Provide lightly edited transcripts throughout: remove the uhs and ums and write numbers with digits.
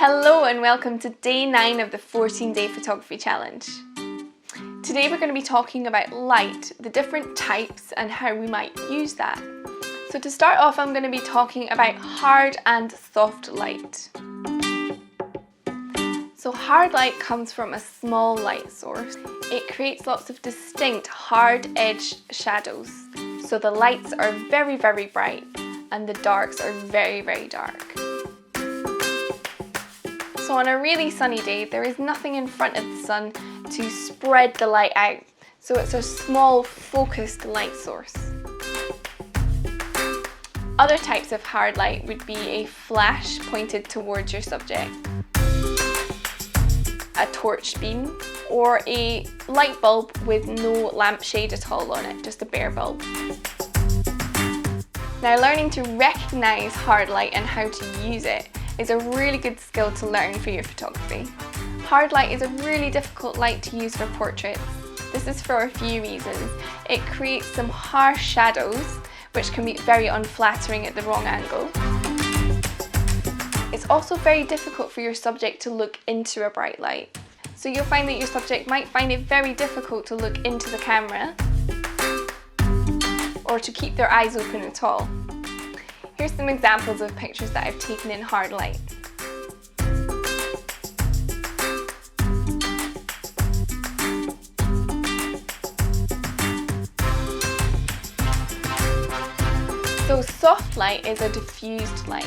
Hello and welcome to day 9 of the 14-day photography challenge. Today we're going to be talking about light, the different types and how we might use that. So to start off, I'm going to be talking about hard and soft light. So hard light comes from a small light source. It creates lots of distinct hard-edged shadows. So the lights are very, very bright and the darks are very, very dark. So on a really sunny day, there is nothing in front of the sun to spread the light out. So it's a small focused light source. Other types of hard light would be a flash pointed towards your subject, a torch beam, or a light bulb with no lampshade at all on it, just a bare bulb. Now, learning to recognise hard light and how to use it is a really good skill to learn for your photography. Hard light is a really difficult light to use for portraits. This is for a few reasons. It creates some harsh shadows, which can be very unflattering at the wrong angle. It's also very difficult for your subject to look into a bright light. So you'll find that your subject might find it very difficult to look into the camera or to keep their eyes open at all. Here's some examples of pictures that I've taken in hard light. So soft light is a diffused light.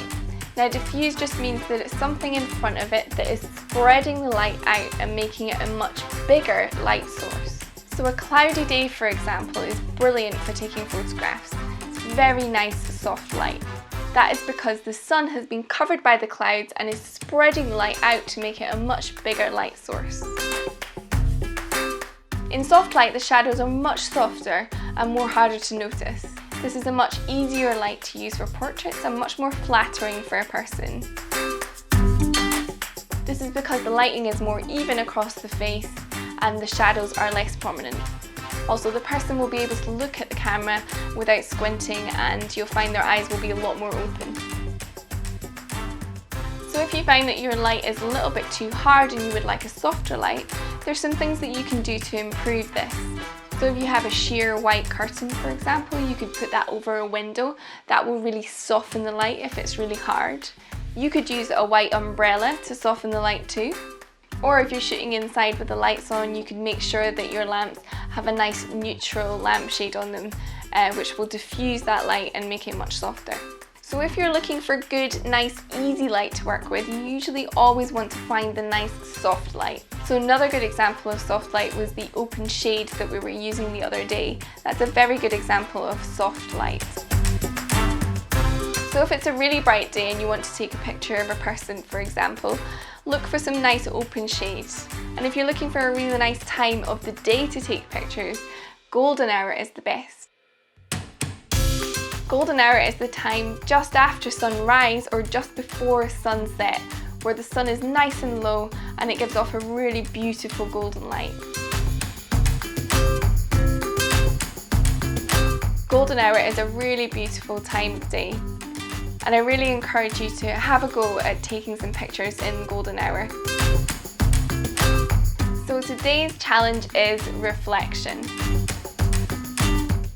Now diffused just means that it's something in front of it that is spreading the light out and making it a much bigger light source. So a cloudy day, for example, is brilliant for taking photographs. It's very nice soft light. That is because the sun has been covered by the clouds and is spreading the light out to make it a much bigger light source. In soft light, the shadows are much softer and more harder to notice. This is a much easier light to use for portraits and much more flattering for a person. This is because the lighting is more even across the face and the shadows are less prominent. Also, the person will be able to look at the camera without squinting and you'll find their eyes will be a lot more open. So if you find that your light is a little bit too hard and you would like a softer light, there's some things that you can do to improve this. So if you have a sheer white curtain, for example, you could put that over a window. That will really soften the light if it's really hard. You could use a white umbrella to soften the light too. Or if you're shooting inside with the lights on, you can make sure that your lamps have a nice neutral lampshade on them, which will diffuse that light and make it much softer. So if you're looking for good, nice, easy light to work with, you usually always want to find the nice soft light. So another good example of soft light was the open shade that we were using the other day. That's a very good example of soft light. So if it's a really bright day and you want to take a picture of a person, for example, look for some nice open shades. And if you're looking for a really nice time of the day to take pictures, golden hour is the best. Golden hour is the time just after sunrise or just before sunset, where the sun is nice and low and it gives off a really beautiful golden light. Golden hour is a really beautiful time of day, and I really encourage you to have a go at taking some pictures in golden hour. So today's challenge is reflection.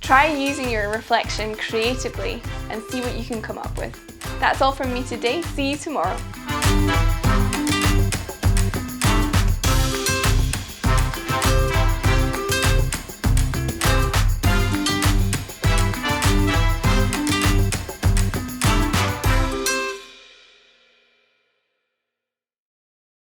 Try using your reflection creatively and see what you can come up with. That's all from me today. See you tomorrow.